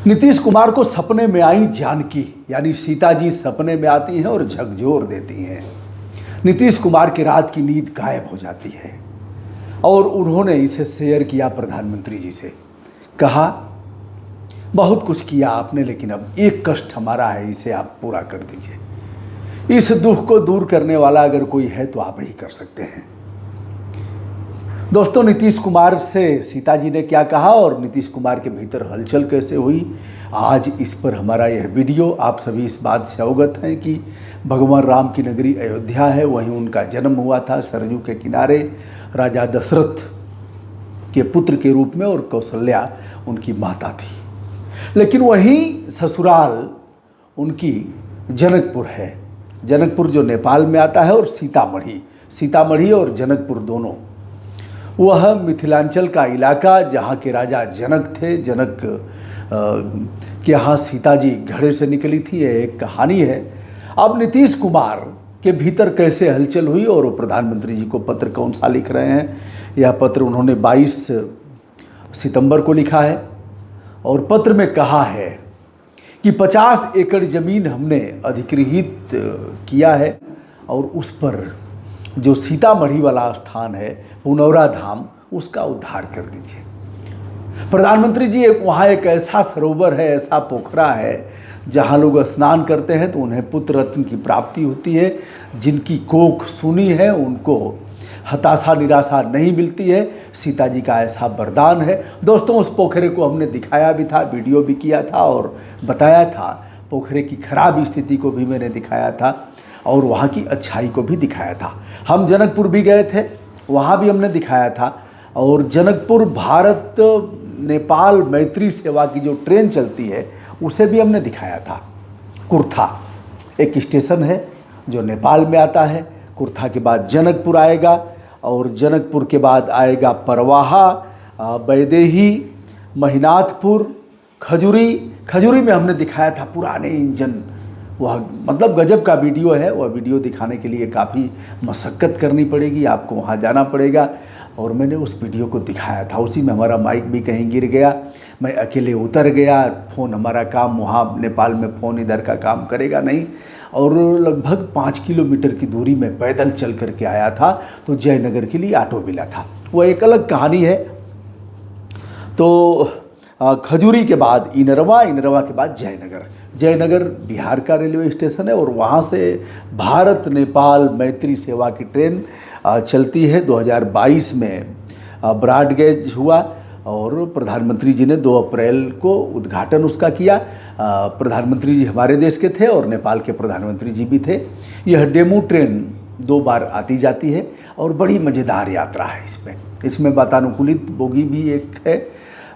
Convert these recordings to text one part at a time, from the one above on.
नीतीश कुमार को सपने में आई जानकी, यानी सीता जी सपने में आती हैं और झकझोर देती हैं। नीतीश कुमार की रात की नींद गायब हो जाती है और उन्होंने इसे शेयर किया प्रधानमंत्री जी से। कहा, बहुत कुछ किया आपने, लेकिन अब एक कष्ट हमारा है, इसे आप पूरा कर दीजिए। इस दुख को दूर करने वाला अगर कोई है तो आप ही कर सकते हैं। दोस्तों, नीतीश कुमार से सीता जी ने क्या कहा और नीतीश कुमार के भीतर हलचल कैसे हुई, आज इस पर हमारा यह वीडियो। आप सभी इस बात से अवगत हैं कि भगवान राम की नगरी अयोध्या है, वहीं उनका जन्म हुआ था, सरजू के किनारे, राजा दशरथ के पुत्र के रूप में, और कौशल्या उनकी माता थी। लेकिन वहीं ससुराल उनकी जनकपुर है। जनकपुर जो नेपाल में आता है, और सीतामढ़ी और जनकपुर दोनों, वह मिथिलांचल का इलाका जहाँ के राजा जनक थे। जनक के यहाँ सीता जी घड़े से निकली थी, यह एक कहानी है। अब नीतीश कुमार के भीतर कैसे हलचल हुई और वो प्रधानमंत्री जी को पत्र कौन सा लिख रहे हैं। यह पत्र उन्होंने 22 सितंबर को लिखा है और पत्र में कहा है कि 50 एकड़ ज़मीन हमने अधिग्रहित किया है और उस पर जो सीतामढ़ी वाला स्थान है, पुनौरा धाम, उसका उद्धार कर दीजिए। प्रधानमंत्री जी, वहाँ एक ऐसा सरोवर है, ऐसा पोखरा है, जहाँ लोग स्नान करते हैं तो उन्हें पुत्र रत्न की प्राप्ति होती है। जिनकी कोख सुनी है उनको हताशा निराशा नहीं मिलती है। सीता जी का ऐसा वरदान है। दोस्तों, उस पोखरे को हमने दिखाया भी था, वीडियो भी किया था और बताया था। पोखरे की खराब स्थिति को भी मैंने दिखाया था और वहाँ की अच्छाई को भी दिखाया था। हम जनकपुर भी गए थे, वहाँ भी हमने दिखाया था। और जनकपुर भारत नेपाल मैत्री सेवा की जो ट्रेन चलती है उसे भी हमने दिखाया था। कुर्था एक स्टेशन है जो नेपाल में आता है। कुर्था के बाद जनकपुर आएगा और जनकपुर के बाद आएगा परवाहा, बैदेही, महिनाथपुर, खजूरी में हमने दिखाया था पुराने इंजन। वह मतलब गजब का वीडियो है। वह वीडियो दिखाने के लिए काफ़ी मशक्क़त करनी पड़ेगी, आपको वहाँ जाना पड़ेगा। और मैंने उस वीडियो को दिखाया था। उसी में हमारा माइक भी कहीं गिर गया, मैं अकेले उतर गया। फ़ोन, हमारा काम वहाँ नेपाल में फ़ोन इधर का काम करेगा नहीं। और लगभग 5 किलोमीटर की दूरी में पैदल चल कर के आया था, तो जयनगर के लिए ऑटो मिला था। वह एक अलग कहानी है। तो खजूरी के बाद इनरवा के बाद जयनगर बिहार का रेलवे स्टेशन है और वहाँ से भारत नेपाल मैत्री सेवा की ट्रेन चलती है। 2022 में ब्रॉडगेज हुआ और प्रधानमंत्री जी ने 2 अप्रैल को उद्घाटन उसका किया। प्रधानमंत्री जी हमारे देश के थे और नेपाल के प्रधानमंत्री जी भी थे। यह डेमू ट्रेन 2 बार आती जाती है और बड़ी मज़ेदार यात्रा है। इसमें वातानुकूलित बोगी भी एक है।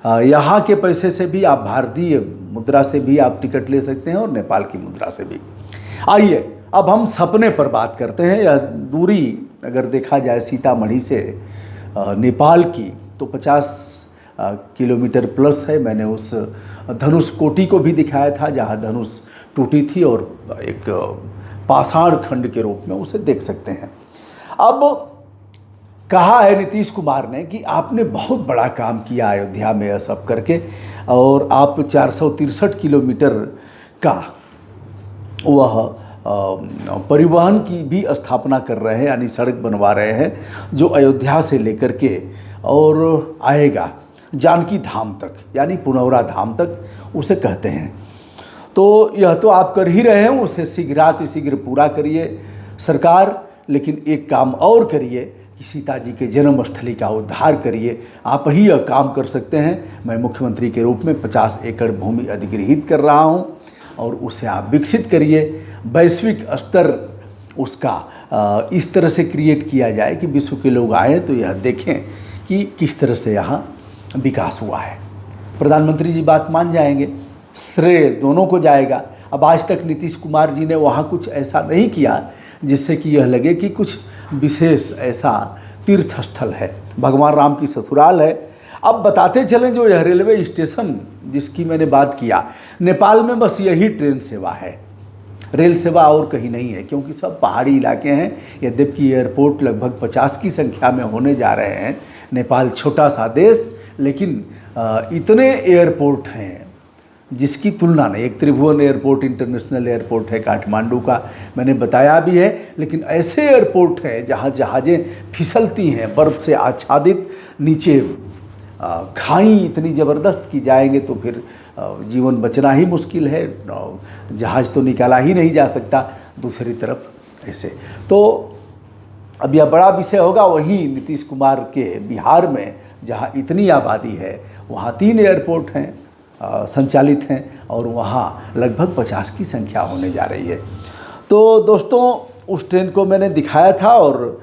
यहाँ के पैसे से भी आप, भारतीय मुद्रा से भी आप टिकट ले सकते हैं और नेपाल की मुद्रा से भी। आइए अब हम सपने पर बात करते हैं। यह दूरी अगर देखा जाए सीतामढ़ी से नेपाल की तो 50 किलोमीटर प्लस है। मैंने उस धनुष कोटी को भी दिखाया था जहाँ धनुष टूटी थी और एक पाषाण खंड के रूप में उसे देख सकते हैं। अब कहा है नीतीश कुमार ने कि आपने बहुत बड़ा काम किया अयोध्या में यह सब करके, और आप 463 किलोमीटर का वह परिवहन की भी स्थापना कर रहे हैं, यानी सड़क बनवा रहे हैं जो अयोध्या से लेकर के और आएगा जानकी धाम तक, यानी पुनौरा धाम तक उसे कहते हैं। तो यह तो आप कर ही रहे हैं, उसे शीघ्र पूरा करिए सरकार। लेकिन एक काम और करिए कि सीता जी के जन्मस्थली का उद्धार करिए। आप ही यह काम कर सकते हैं। मैं मुख्यमंत्री के रूप में 50 एकड़ भूमि अधिग्रहित कर रहा हूं और उसे आप विकसित करिए। वैश्विक स्तर उसका इस तरह से क्रिएट किया जाए कि विश्व के लोग आएँ तो यह देखें कि किस तरह से यहाँ विकास हुआ है। प्रधानमंत्री जी बात मान जाएंगे, श्रेय दोनों को जाएगा। अब आज तक नीतीश कुमार जी ने वहाँ कुछ ऐसा नहीं किया जिससे कि यह लगे कि कुछ विशेष ऐसा तीर्थ स्थल है। भगवान राम की ससुराल है। अब बताते चलें, जो यह रेलवे स्टेशन जिसकी मैंने बात किया, नेपाल में बस यही ट्रेन सेवा है, रेल सेवा और कहीं नहीं है, क्योंकि सब पहाड़ी इलाके हैं। यद्यपि एयरपोर्ट लगभग 50 की संख्या में होने जा रहे हैं। नेपाल छोटा सा देश, लेकिन इतने एयरपोर्ट हैं जिसकी तुलना नहीं। एक त्रिभुवन एयरपोर्ट इंटरनेशनल एयरपोर्ट है काठमांडू का, मैंने बताया भी है, लेकिन ऐसे एयरपोर्ट हैं जहाँ जहाज़ें फिसलती हैं, बर्फ़ से आच्छादित, नीचे खाई इतनी ज़बरदस्त कि जाएंगे तो फिर जीवन बचना ही मुश्किल है, जहाज़ तो निकाला ही नहीं जा सकता दूसरी तरफ ऐसे। तो अब यह बड़ा विषय होगा। वहीं नीतीश कुमार के बिहार में जहाँ इतनी आबादी है, वहाँ 3 एयरपोर्ट हैं, संचालित हैं, और वहाँ लगभग 50 की संख्या होने जा रही है। तो दोस्तों, उस ट्रेन को मैंने दिखाया था, और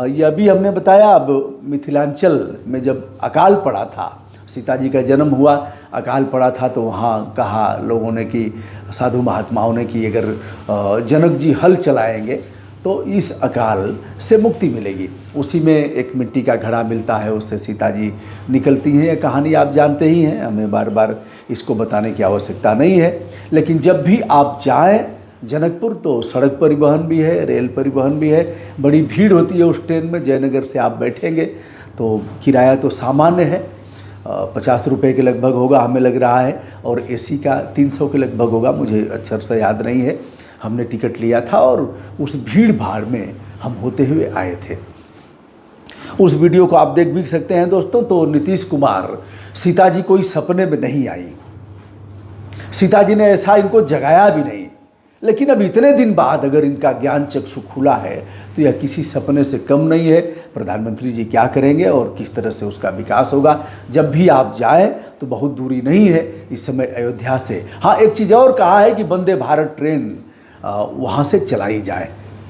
यह भी हमने बताया। अब मिथिलांचल में जब अकाल पड़ा था, सीता जी का जन्म हुआ, अकाल पड़ा था, तो वहाँ कहा लोगों ने कि, साधु महात्माओं ने कि अगर जनक जी हल चलाएंगे तो इस अकाल से मुक्ति मिलेगी। उसी में एक मिट्टी का घड़ा मिलता है, उससे सीता जी निकलती हैं। यह कहानी आप जानते ही हैं, हमें बार बार इसको बताने की आवश्यकता नहीं है। लेकिन जब भी आप जाएं जनकपुर तो सड़क परिवहन भी है, रेल परिवहन भी है, बड़ी भीड़ होती है उस ट्रेन में। जयनगर से आप बैठेंगे तो किराया तो सामान्य है, 50 रुपये के लगभग होगा हमें लग रहा है, और एसी का 300 के लगभग होगा, मुझे अक्षर से याद नहीं है। हमने टिकट लिया था और उस भीड़ भाड़ में हम होते हुए आए थे। उस वीडियो को आप देख भी सकते हैं दोस्तों। तो नीतीश कुमार, सीता जी कोई सपने में नहीं आई, सीता जी ने ऐसा इनको जगाया भी नहीं, लेकिन अब इतने दिन बाद अगर इनका ज्ञान चक्षु खुला है तो यह किसी सपने से कम नहीं है। प्रधानमंत्री जी क्या करेंगे और किस तरह से उसका विकास होगा। जब भी आप जाएं तो बहुत दूरी नहीं है इस समय अयोध्या से। हाँ, एक चीज़ और कहा है कि वंदे भारत ट्रेन वहाँ से चलाई जाए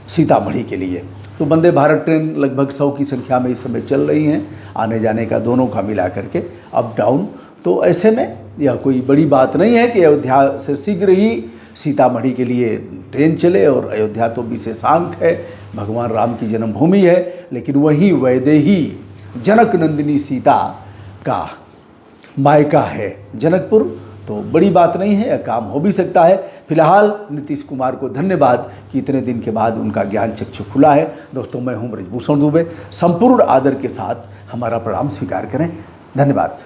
सीतामढ़ी के लिए। तो वंदे भारत ट्रेन लगभग 100 की संख्या में इस समय चल रही हैं, आने जाने का दोनों का मिला करके अप डाउन। तो ऐसे में यह कोई बड़ी बात नहीं है कि अयोध्या से शीघ्र ही सीतामढ़ी के लिए ट्रेन चले। और अयोध्या तो विशेषांक है, भगवान राम की जन्मभूमि है, लेकिन वहीं वैदेही जनक नंदिनी सीता का मायका है जनकपुर। तो बड़ी बात नहीं है, काम हो भी सकता है। फिलहाल नीतीश कुमार को धन्यवाद कि इतने दिन के बाद उनका ज्ञान चक्षु खुला है। दोस्तों, मैं हूं ब्रजभूषण दुबे, संपूर्ण आदर के साथ हमारा प्रणाम स्वीकार करें। धन्यवाद।